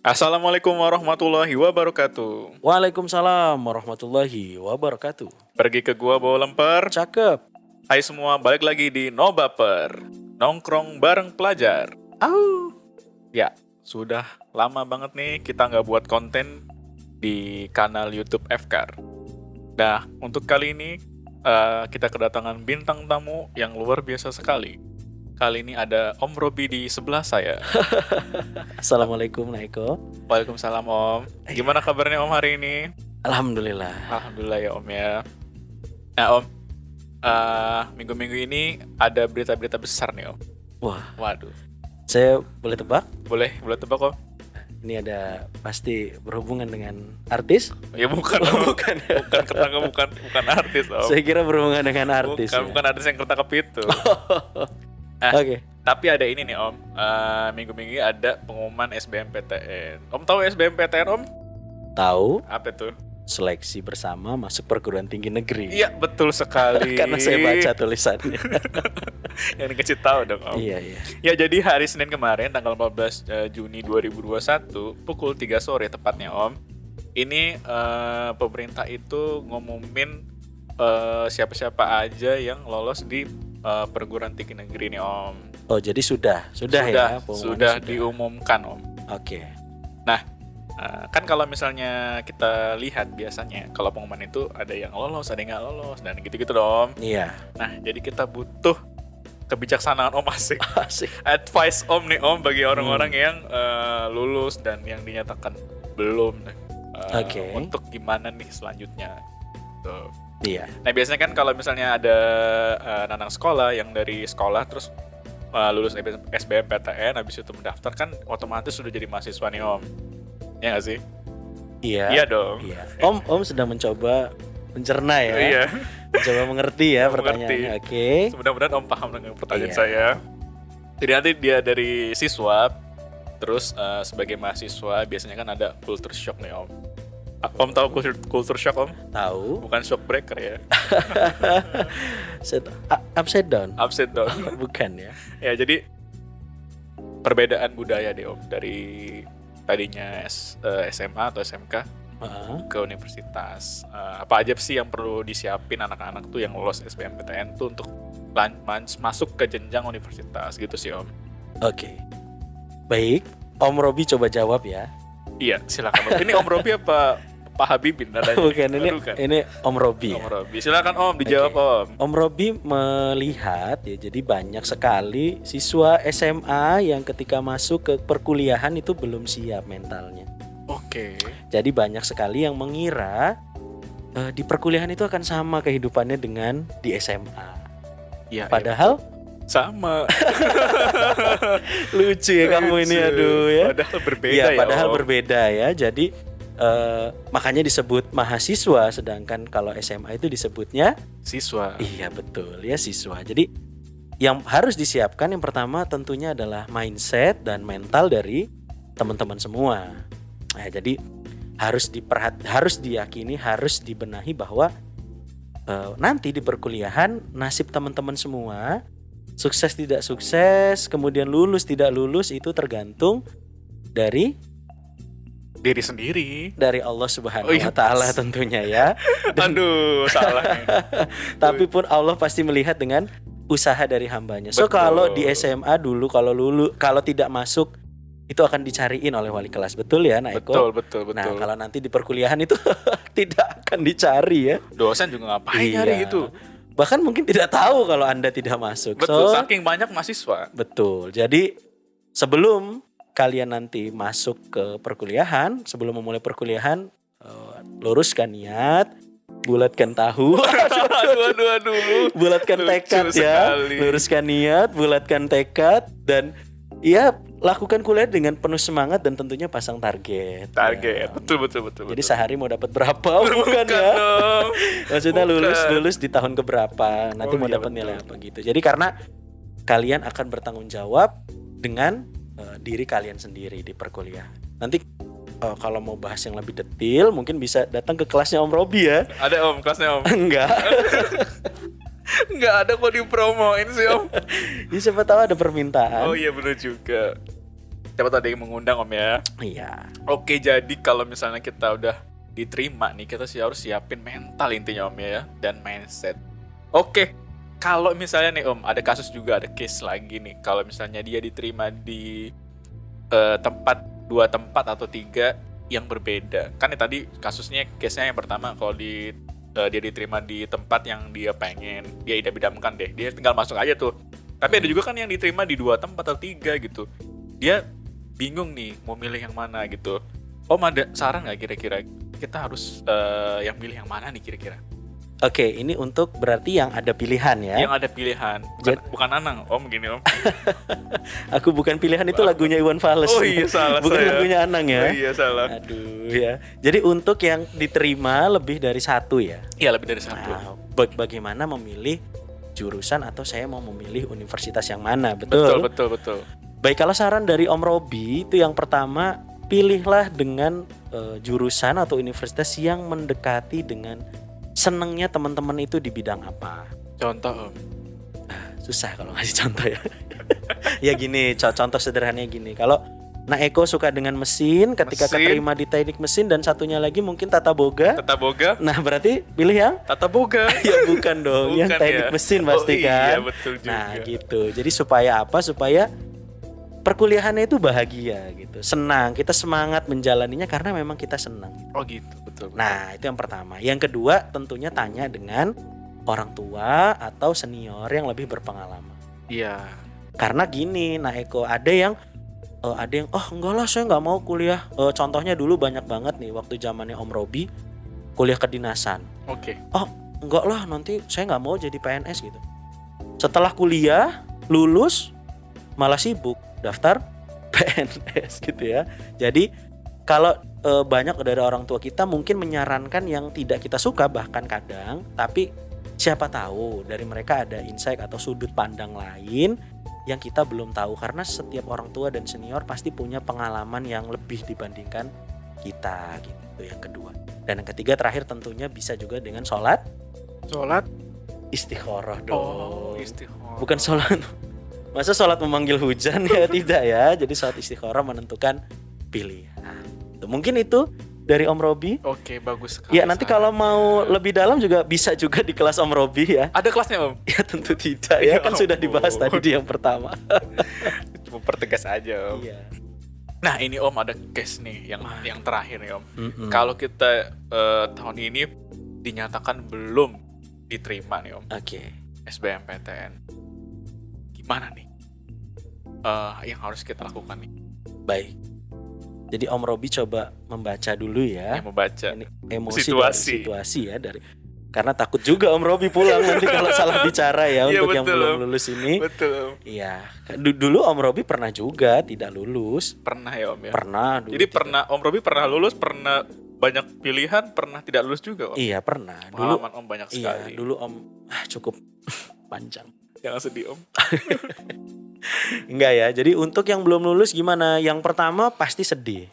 Assalamualaikum warahmatullahi wabarakatuh. Waalaikumsalam warahmatullahi wabarakatuh. Pergi ke gua bawa lemper. Cakep. Hai semua, balik lagi di No Baper. Nongkrong bareng pelajar. Au. Ya, sudah lama banget nih kita nggak buat konten di kanal YouTube FKAR. Nah, untuk kali ini kita kedatangan bintang tamu yang luar biasa sekali. Kali ini ada Om Robi di sebelah saya. Assalamualaikum Naiko. Waalaikumsalam Om. Gimana kabarnya Om hari ini? Alhamdulillah. Alhamdulillah ya Om ya. Nah Om, minggu-minggu ini ada berita-berita besar nih Om. Wah, Waduh, saya boleh tebak? boleh tebak Om? Ini ada pasti berhubungan dengan artis? Ya bukan Om. Bukan. bukan artis Om. Saya kira berhubungan dengan artis. Bukan artis yang ketangkep itu. Oke. Tapi ada ini nih Om, minggu-minggu ini ada pengumuman SBMPTN. Om tahu SBMPTN Om? Tahu Apa tuh? seleksi bersama masuk perguruan tinggi negeri. Iya betul sekali. Karena saya baca tulisannya. Yang dikasih tahu dong Om. Iya. Ya jadi hari Senin kemarin tanggal 14 Juni 2021 pukul 3 sore tepatnya Om. Ini pemerintah itu ngumumin siapa-siapa aja yang lolos di perguruan tinggi negeri nih Om. Oh, jadi sudah ya pengumumannya Sudah diumumkan Om. Oke. Kan kalau misalnya kita lihat biasanya kalau pengumuman itu ada yang lolos, ada yang nggak lolos dan gitu-gitu dong. Iya. Nah jadi kita butuh kebijaksanaan Om asik. Asik. Advice Om nih Om bagi orang-orang yang lulus dan yang dinyatakan belum. Oke. Untuk gimana nih selanjutnya. Tuh. Iya. Nah biasanya kan kalau misalnya ada anak sekolah yang dari sekolah terus lulus SBMPTN habis itu mendaftar kan otomatis sudah jadi mahasiswa nih Om. Ya nggak sih? Iya. Iya dong. Iya. Om sedang mencoba mencerna ya. Iya. Mencoba mengerti ya Mengerti. pertanyaannya. Oke. Mudah-mudahan Om paham dengan pertanyaan Iya. saya. Jadi nanti dia dari siswa, terus sebagai mahasiswa biasanya kan ada culture shock nih Om. Om tahu culture shock Om? Tahu. Bukan shock breaker ya. Upside down. Upside down. Bukan ya. Ya jadi perbedaan budaya deh Om dari tadinya SMA atau SMK Heeh. ke universitas. Apa aja sih yang perlu disiapin anak-anak tuh yang lolos SBMPTN tuh untuk masuk ke jenjang universitas gitu sih Om. Oke. Baik. Om Robi coba jawab ya. Iya silakan Om. Ini Om Robi apa Pak Habibin nadanya? Bukan ini. Bukan. Ini Om Robi. Om Ya. Robi. Silakan Om dijawab Oke. Om. Om Robi melihat ya, jadi banyak sekali siswa SMA yang ketika masuk ke perkuliahan itu belum siap mentalnya. Oke. Jadi banyak sekali yang mengira di perkuliahan itu akan sama kehidupannya dengan di SMA. Iya. Padahal sama. lucu ya kamu ini, Lucu. aduh ya. Padahal berbeda Iya, ya. padahal Om. berbeda ya. Jadi makanya disebut mahasiswa, sedangkan kalau SMA itu disebutnya Siswa. iya betul ya siswa. Jadi yang harus disiapkan yang pertama tentunya adalah mindset dan mental dari teman-teman semua. Nah, jadi harus diyakini, harus dibenahi bahwa nanti di perkuliahan nasib teman-teman semua sukses tidak sukses, kemudian lulus tidak lulus itu tergantung dari Diri sendiri. Allah Subhanahu Oh iya, wa taala pas. tentunya ya. Aduh, salah nih. Tapi pun Allah pasti melihat dengan usaha dari hambanya. So Betul. kalau di SMA dulu kalau tidak masuk itu akan dicariin oleh wali kelas, betul ya Naiko? Betul. Nah kalau nanti di perkuliahan itu tidak akan dicari ya. Dosen juga ngapain Iya. nyari gitu. Bahkan mungkin tidak tahu kalau Anda tidak masuk. Betul, So, saking banyak mahasiswa. betul. Jadi sebelum kalian nanti masuk ke perkuliahan, sebelum memulai perkuliahan, luruskan niat, bulatkan tahu, Aduh. bulatkan Lucu tekad ya, sekali. luruskan niat, bulatkan tekad, dan ya lakukan kuliah dengan penuh semangat dan tentunya pasang target. Target. Ya. Betul. Jadi sehari mau dapat berapa? Bukan ya? dong. Maksudnya Bukan. lulus di tahun keberapa? Nanti Oh, mau iya, dapat betul. nilai apa gitu. Jadi karena kalian akan bertanggung jawab dengan diri kalian sendiri di perkuliahan. Nanti kalau mau bahas yang lebih detail mungkin bisa datang ke kelasnya Om Robi ya. Ada Om, kelasnya Om. Enggak. Enggak ada kok dipromoin sih Om. Ya, siapa tahu ada permintaan. Oh iya benar juga. Siapa tahu ada yang mengundang Om ya. Iya. Oke, jadi kalau misalnya kita udah diterima nih, kita sih harus siapin mental intinya Om ya, dan mindset. Oke, kalau misalnya nih Om, ada kasus juga, ada case lagi nih. Kalau misalnya dia diterima di dua tempat atau 3 yang berbeda. Kan tadi kasusnya, case-nya yang pertama, kalau dia diterima di tempat yang dia pengen, dia idam-idamkan deh, dia tinggal masuk aja tuh. Tapi ada juga kan yang diterima di 2 tempat atau 3 gitu. Dia bingung nih mau milih yang mana gitu. Om ada saran nggak kira-kira kita harus yang milih yang mana nih kira-kira? Oke, ini untuk berarti yang ada pilihan ya. Yang ada pilihan, bukan Anang Om, gini Om. Aku bukan pilihan itu lagunya Iwan Fals. Oh iya, salah bukan saya. lagunya Anang ya. Oh iya, salah. Aduh ya. Jadi untuk yang diterima lebih dari 1 ya. Iya, lebih dari 1. Nah, bagaimana memilih jurusan atau saya mau memilih universitas yang mana? Betul. Betul. Baik, kalau saran dari Om Robi itu yang pertama, pilihlah dengan jurusan atau universitas yang mendekati dengan senengnya teman-teman itu di bidang apa. Contoh Om. Susah kalau ngasih contoh ya. Ya gini, contoh sederhananya gini. Kalau Eko suka dengan mesin, ketika keterima di teknik mesin, dan satunya lagi mungkin tata boga. Nah berarti pilih yang tata boga. Ya bukan dong, yang teknik mesin pasti kan. Iya, betul juga. Nah gitu. Jadi supaya apa? Supaya perkuliahannya itu bahagia gitu, senang, kita semangat menjalaninya karena memang kita senang. Oh gitu, betul. Nah itu yang pertama. Yang kedua tentunya tanya dengan orang tua atau senior yang lebih berpengalaman. Iya. Karena gini, Eko, ada yang enggak lah saya nggak mau kuliah. Contohnya dulu banyak banget nih waktu zamannya Om Robi kuliah kedinasan. Oke. Oh enggak lah, nanti saya nggak mau jadi PNS gitu. Setelah kuliah lulus malah sibuk daftar PNS gitu ya. Jadi kalau banyak dari orang tua kita mungkin menyarankan yang tidak kita suka bahkan kadang, tapi siapa tahu dari mereka ada insight atau sudut pandang lain yang kita belum tahu, karena setiap orang tua dan senior pasti punya pengalaman yang lebih dibandingkan kita gitu. Yang kedua. Dan yang ketiga terakhir tentunya bisa juga dengan sholat istikharah dong. Oh, istikharah. Bukan sholat. Masa sholat memanggil hujan ya? Tidak ya. Jadi sholat istikharah menentukan pilihan. Mungkin itu dari Om Robi. Oke, bagus sekali. Ya nanti kalau mau lebih dalam juga bisa juga di kelas Om Robi ya. Ada kelasnya Om? Ya tentu tidak ya, kan sudah dibahas tadi di yang pertama. Cuma pertegas aja Om. Iya. Nah ini Om ada case nih yang terakhir nih Om. Kalau kita tahun ini dinyatakan belum diterima nih Om. Oke. SBMPTN. Gimana nih yang harus kita lakukan nih? Baik. Jadi Om Robi coba membaca dulu ya. Yang membaca ini emosi situasi ya dari, karena takut juga Om Robi pulang nanti kalau salah bicara ya untuk yang belum lulus ini. Betul. Iya. Dulu Om Robi pernah juga tidak lulus. Pernah ya Om ya. Pernah. Dulu jadi pernah Om Robi pernah lulus, pernah banyak pilihan, pernah tidak lulus juga Om. Iya pernah. Pengalaman Om banyak sekali. Iya dulu Om cukup panjang. Jangan sedih Om. Enggak ya. Jadi untuk yang belum lulus gimana? Yang pertama pasti sedih.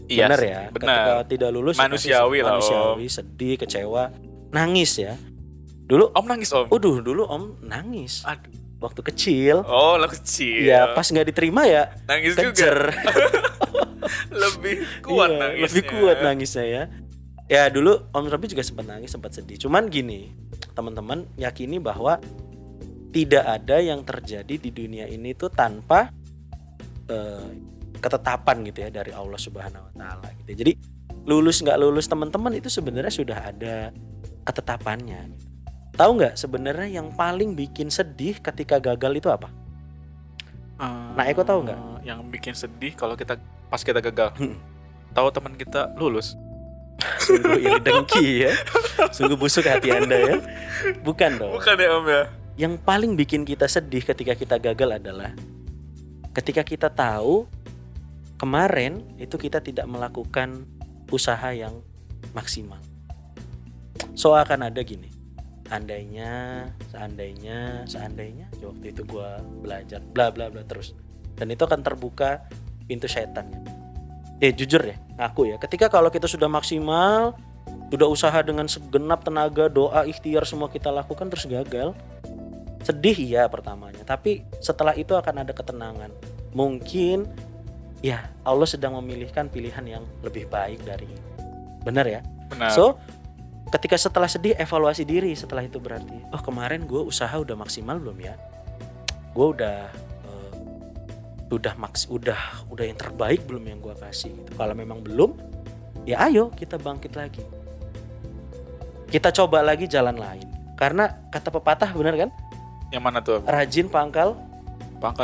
Iya, benar ya. Benar. Ketika tidak lulus manusiawi lah manusiawi, sedih, kecewa, nangis ya. Dulu Om nangis Om. Dulu Om nangis. Aduh. Waktu kecil. Oh, waktu kecil. Ya pas nggak diterima ya. Nangis kejer. juga. Lebih kuat nangisnya. Lebih kuat nangisnya ya. Ya dulu Om Robi juga sempat nangis, sempat sedih. Cuman gini, teman-teman yakini bahwa tidak ada yang terjadi di dunia ini tuh tanpa ketetapan gitu ya dari Allah Subhanahu Wa Taala gitu. Jadi lulus nggak lulus teman-teman itu sebenarnya sudah ada ketetapannya. Gitu. Tahu nggak sebenarnya yang paling bikin sedih ketika gagal itu apa? Eko tahu nggak? Yang bikin sedih kalau pas kita gagal. Tahu teman kita lulus. Sungguh iri dengki ya. Sungguh busuk hati Anda ya. Bukan dong. Bukan ya Om ya. Yang paling bikin kita sedih ketika kita gagal adalah ketika kita tahu kemarin itu kita tidak melakukan usaha yang maksimal. So akan ada gini, seandainya waktu itu gue belajar bla bla bla terus, dan itu akan terbuka pintu setannya. Jujur ya, ngaku ya, ketika kalau kita sudah maksimal, sudah usaha dengan segenap tenaga, doa, ikhtiar semua kita lakukan terus gagal, sedih ya pertamanya, tapi setelah itu akan ada ketenangan. Mungkin ya Allah sedang memilihkan pilihan yang lebih baik dari ini. Benar ya? Benar. So, ketika setelah sedih, evaluasi diri setelah itu berarti, oh kemarin gue usaha udah maksimal belum ya? Gue udah yang terbaik belum yang gue kasih gitu. Kalau memang belum, ya ayo kita bangkit lagi. Kita coba lagi jalan lain. Karena kata pepatah benar kan? Yang mana tuh? Rajin pangkal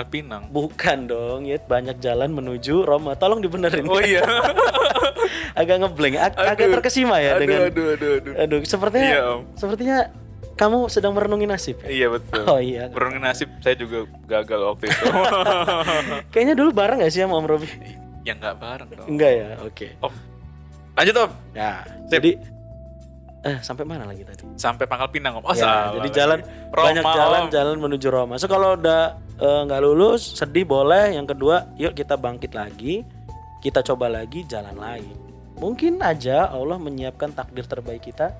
Pinang. bukan dong, ya banyak jalan menuju Roma. Tolong dibenerin. Oh iya. Agak ngeblank, agak terkesima ya dengan. Aduh, sepertinya Iya, Om. sepertinya kamu sedang merenungi nasib. Iya betul. Oh iya. Merenungi nasib saya juga gagal waktu itu. Kayaknya dulu bareng gak sih sama Om Robi? Ya nggak bareng dong. Enggak ya, oke. Lanjut Om. Nah, Sip. jadi sampai mana lagi tadi? Sampai Pangkal Pinang Om. Oh Ya, salah. jadi lagi. jalan Roma, banyak Om. jalan menuju Roma. So kalau udah nggak lulus, sedih boleh. Yang kedua, yuk kita bangkit lagi, kita coba lagi jalan lain. Mungkin aja Allah menyiapkan takdir terbaik kita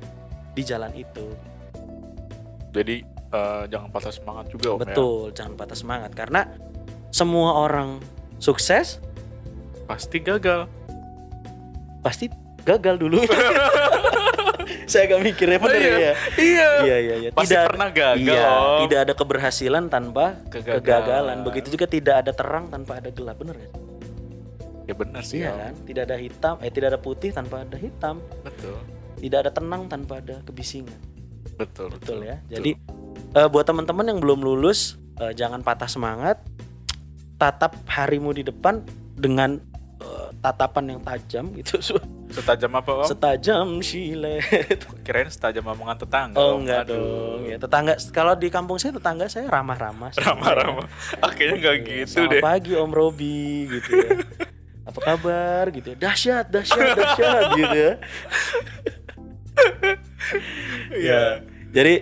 di jalan itu. Jadi jangan patah semangat juga Om. Betul, jangan patah semangat karena semua orang sukses Ya. Pasti gagal. pasti gagal dulu. Saya agak mikirnya bener ya. Iya. Iya. Pasti pernah gagal, Iya, Om. tidak ada keberhasilan tanpa Kegagalan. kegagalan. Begitu juga tidak ada terang tanpa ada gelap, bener ya? Ya benar sih Iya Om. kan? Tidak ada hitam, tidak ada putih tanpa ada hitam. Betul. Tidak ada tenang tanpa ada kebisingan. Betul. Betul ya. Jadi buat teman-teman yang belum lulus, jangan patah semangat. Tatap harimu di depan dengan tatapan yang tajam gitu. Setajam apa Om? Setajam silet. Kirain setajam omongan tetangga. Oh Om. enggak Aduh. dong. Ya, tetangga kalau di kampung saya tetangga saya ramah-ramah. Ramah-ramah. Kayaknya nggak Iya, gitu selamat deh. pagi Om Robi gitu ya. Apa kabar gitu ya. Dahsyat gitu ya. Iya. Jadi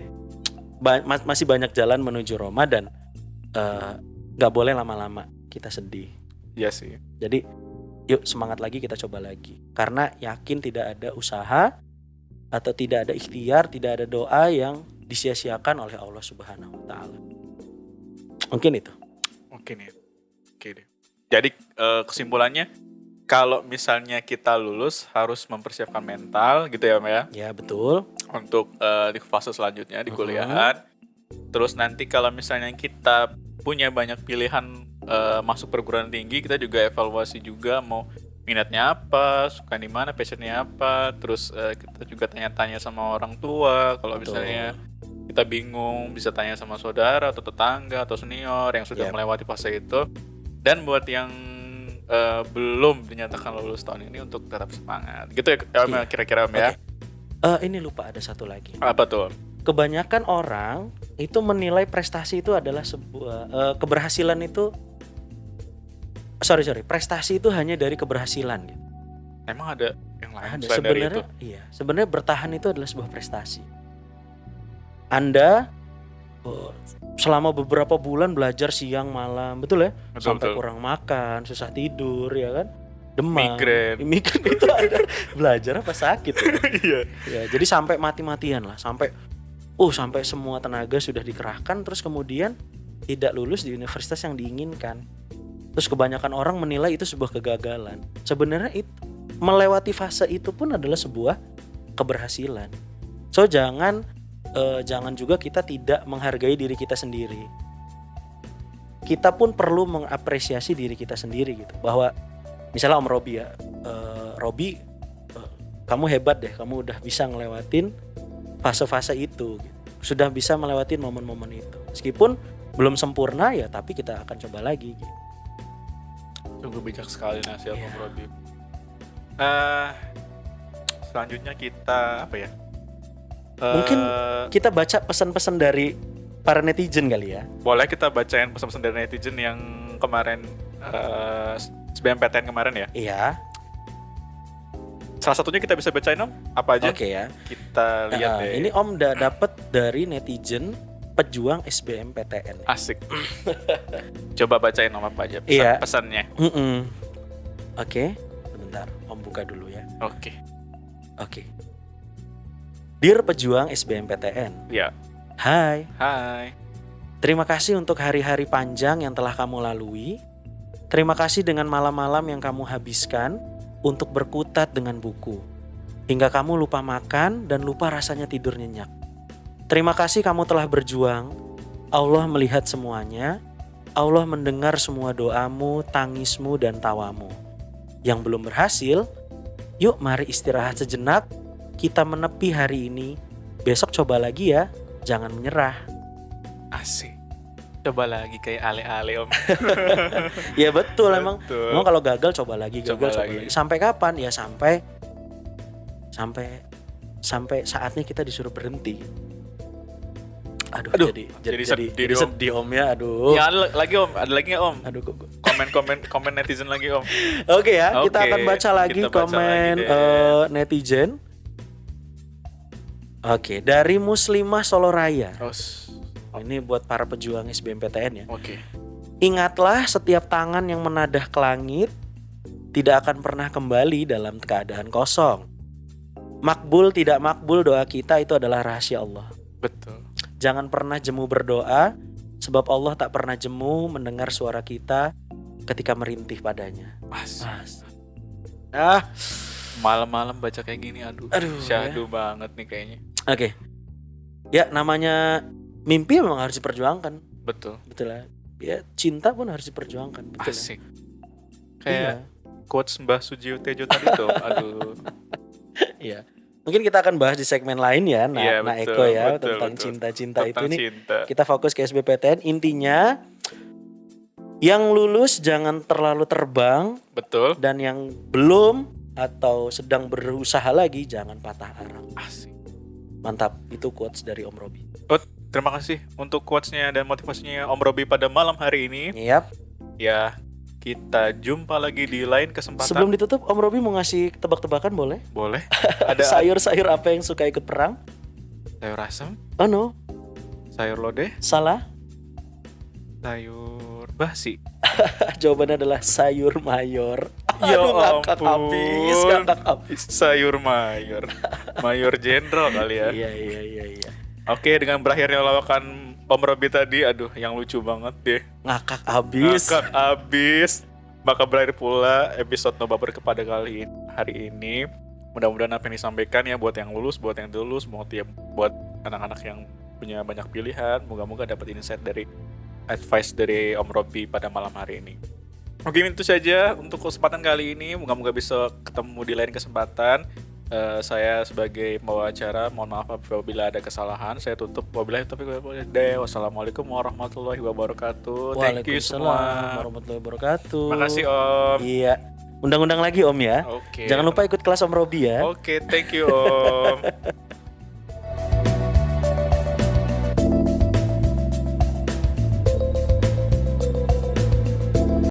masih banyak jalan menuju Roma dan nggak boleh lama-lama kita sedih. Iya sih. Jadi yuk semangat lagi, kita coba lagi. Karena yakin tidak ada usaha atau tidak ada ikhtiar, tidak ada doa yang disia-siakan oleh Allah Subhanahu wa taala. Mungkin itu. Oke nih. Oke deh. Jadi kesimpulannya kalau misalnya kita lulus harus mempersiapkan mental gitu ya Om ya. Ya, betul. Untuk di fase selanjutnya di kuliahan. Terus nanti kalau misalnya kita punya banyak pilihan masuk perguruan tinggi, kita juga evaluasi juga mau minatnya apa, suka di mana, passionnya apa. Terus kita juga tanya-tanya sama orang tua. Kalau misalnya kita bingung, bisa tanya sama saudara atau tetangga atau senior yang sudah melewati fase itu. Dan buat yang belum dinyatakan lulus tahun ini untuk tetap semangat. Gitu ya Om, kira-kira Om ya. Ini lupa ada satu lagi. Apa tuh? Kebanyakan orang itu menilai prestasi itu adalah sebuah keberhasilan itu prestasi itu hanya dari keberhasilan gitu. Emang ada yang lain Ada selain dari itu? sebenarnya, iya. Sebenarnya bertahan itu adalah sebuah prestasi. Anda selama beberapa bulan belajar siang malam, betul ya? Betul, Sampai betul. kurang makan, susah tidur, ya kan? Demam, Migren. itu ada. Belajar apa sakit? Ya? Iya. Ya, jadi sampai mati-matian lah, sampai semua tenaga sudah dikerahkan, terus kemudian tidak lulus di universitas yang diinginkan. Terus kebanyakan orang menilai itu sebuah kegagalan. Sebenarnya itu melewati fase itu pun adalah sebuah keberhasilan. So jangan juga kita tidak menghargai diri kita sendiri. Kita pun perlu mengapresiasi diri kita sendiri gitu. Bahwa misalnya Om Robi ya, Robi kamu hebat deh, kamu udah bisa ngelewatin fase-fase itu gitu. Sudah bisa melewatin momen-momen itu. Meskipun belum sempurna ya, tapi kita akan coba lagi gitu. Sungguh bijak sekali nasihat Iya. Om Robi. Selanjutnya kita apa ya? Mungkin kita baca pesan-pesan dari para netizen kali ya. Boleh kita bacain pesan-pesan dari netizen yang kemarin SBMPTN kemarin ya. Iya. Salah satunya kita bisa bacain Om. Apa aja? Oke ya. Kita lihat deh. Ini Om udah dapat dari netizen pejuang SBMPTN. Asik. Coba bacain Om apa aja Iya. pesannya. Oke. Sebentar, Om buka dulu ya. Oke. Dear pejuang SBMPTN. Ya. Hai. Hai. Terima kasih untuk hari-hari panjang yang telah kamu lalui. Terima kasih dengan malam-malam yang kamu habiskan untuk berkutat dengan buku. Hingga kamu lupa makan dan lupa rasanya tidur nyenyak. Terima kasih kamu telah berjuang. Allah melihat semuanya. Allah mendengar semua doamu, tangismu, dan tawamu. Yang belum berhasil, yuk mari istirahat sejenak. Kita menepi hari ini. Besok coba lagi ya, jangan menyerah. Asik. Coba lagi kayak ale-ale Om. Ya betul, emang Betul. kalau gagal coba lagi, Coba coba lagi. lagi. Sampai kapan? Ya sampai saatnya kita disuruh berhenti. Aduh, jadi sedih Om ya. Aduh. Ya ada lagi Om, ada lagi nggak Om? Aduh kok. Komen netizen lagi Om. Oke ya, kita Oke, akan baca lagi kita baca komen lagi deh. netizen. Oke, dari Muslimah Solo Raya. Ini buat para pejuang SBMPTN ya. Oke. Ingatlah, setiap tangan yang menadah ke langit tidak akan pernah kembali dalam keadaan kosong. Makbul tidak makbul doa kita itu adalah rahasia Allah. Betul. Jangan pernah jemu berdoa, sebab Allah tak pernah jemu mendengar suara kita ketika merintih padanya. Mas. Ah, Malam-malam baca kayak gini, aduh syahdu banget nih kayaknya. Oke. Ya, namanya mimpi memang harus diperjuangkan. Betul. Betul lah. Ya, cinta pun harus diperjuangkan. Betul. Asik. Iya. Kayak quotes Mbah Sujiwo Tejo tadi tuh. Aduh. Iya. Mungkin kita akan bahas di segmen lain ya, Iya, Eko ya, betul, tentang betul. cinta-cinta itu Tentang nih. cinta. Kita fokus ke SBPTN. Intinya yang lulus jangan terlalu terbang, Betul. dan yang belum atau sedang berusaha lagi jangan patah arang. Asik. Mantap, itu quotes dari Om Robi. Terima kasih untuk quotes-nya dan motivasinya Om Robi pada malam hari ini. Yap. Ya, kita jumpa lagi di lain kesempatan. Sebelum ditutup, Om Robi mau ngasih tebak-tebakan boleh? Boleh. Ada Sayur-sayur apa yang suka ikut perang? sayur asem, Oh no, sayur lodeh, salah. sayur basi. Jawabannya adalah sayur mayor. Ya Aduh, ngakak ampun. habis. Sayur mayor. Mayor jenderal kali ya. Iya. Oke, dengan berakhirnya lawakan Om Robi tadi, aduh yang lucu banget deh. Ngakak habis. Ngakak abis. Maka berakhir pula episode Nobaber kepada hari ini. Mudah-mudahan apa yang disampaikan ya buat yang lulus, buat yang lulus, buat anak-anak yang punya banyak pilihan. Moga-moga dapat insight dari advice dari Om Robi pada malam hari ini. Oke, itu saja untuk kesempatan kali ini. Moga-moga bisa ketemu di lain kesempatan. Saya sebagai pembawa acara, mohon maaf apabila ada kesalahan. Saya tutup. Wabillahi taufiq wal hidayah. Wassalamualaikum warahmatullahi wabarakatuh. Thank you semua. Waalaikumsalam warahmatullahi wabarakatuh. Makasih Om. Iya. Undang-undang lagi Om ya. Oke. Jangan lupa ikut kelas Om Robi ya. Oke, thank you Om.